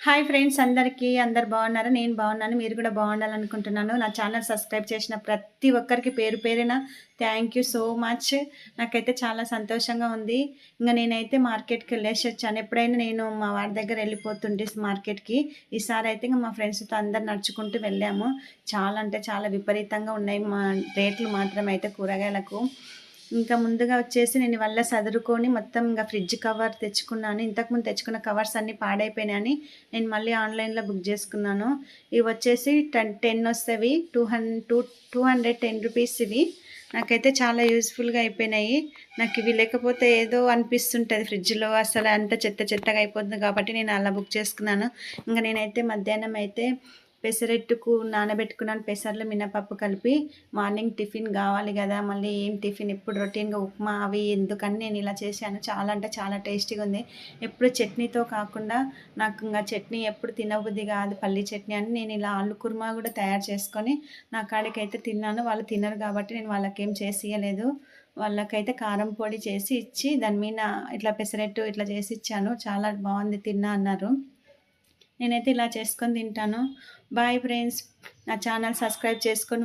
Hi friends అందరికీ. అందరు బాగున్నారా? నేను బాగున్నాను. మీరు కూడా బాగుండాలనుకుంటున్నాను. నా ఛానల్ సబ్స్క్రైబ్ చేసిన ప్రతి ఒక్కరికి పేరు పేరున థ్యాంక్ యూ సో మచ్. నాకైతే చాలా సంతోషంగా ఉంది. నేనైతే మార్కెట్‌కి వెళ్ళేసొచ్చాను. ఎప్పుడైనా నేను మా వాడి దగ్గర వెళ్ళిపోతుంటే మార్కెట్‌కి. ఈసారి అయితే మా ఫ్రెండ్స్‌తో అందరు నడుచుకుంటూ వెళ్ళాము. చాలా అంటే చాలా విపరీతంగా ఉన్నాయి రేట్లు మాత్రం అయితే కూరగాయలకు. ఇంకా ముందుగా వచ్చేసి నేను ఇవల్ల సదురుకొని మొత్తం ఫ్రిడ్జ్ కవర్ తెచ్చుకున్నాను. ఇంతకుముందు తెచ్చుకున్న కవర్స్ అన్నీ పాడైపోయినాయని నేను మళ్ళీ ఆన్‌లైన్‌లో బుక్ చేసుకున్నాను. ఇవి వచ్చేసి 10 వస్తవి. 210 రూపీస్ ఇవి. నాకైతే చాలా యూజ్‌ఫుల్‌గా అయిపోయినాయి. నాకు ఇవి లేకపోతే ఏదో అనిపిస్తుంటది ఫ్రిడ్జ్‌లో అసలు అంతా చెత్త చెత్తగా అయిపోతుంది కాబట్టి నేను అలా బుక్ చేసుకున్నాను. నేనైతే మధ్యాహ్నం అయితే పెసరట్టుకు నానబెట్టుకున్నాను. పెసర్లు, మినపప్పు కలిపి మార్నింగ్ టిఫిన్ కావాలి కదా! మళ్ళీ ఏం టిఫిన్ ఎప్పుడు రొటీన్‌గా ఉప్మా అవి ఎందుకని నేను ఇలా చేశాను. చాలా అంటే చాలా టేస్టీగా ఉంది. ఎప్పుడు చట్నీతో కాకుండా నాకు చట్నీ ఎప్పుడు తినబుద్ధి కాదు పల్లీ చట్నీ అని నేను ఇలా ఆలు కుర్మా కూడా తయారు చేసుకొని నా కాడికైతే తిన్నాను. వాళ్ళు తినరు కాబట్టి నేను వాళ్ళకేం చేసి ఇయ్యలేదు. వాళ్ళకైతే కారం పొడి చేసి ఇచ్చి దాని మీద ఇట్లా పెసరట్టు ఇట్లా చేసి ఇచ్చాను. చాలా బాగుంది తిన్నా అన్నారు. నేనైతే ఇలా చేసుకొని తింటాను. Bye friends. నా ఛానల్ సబ్స్క్రైబ్ చేసుకొని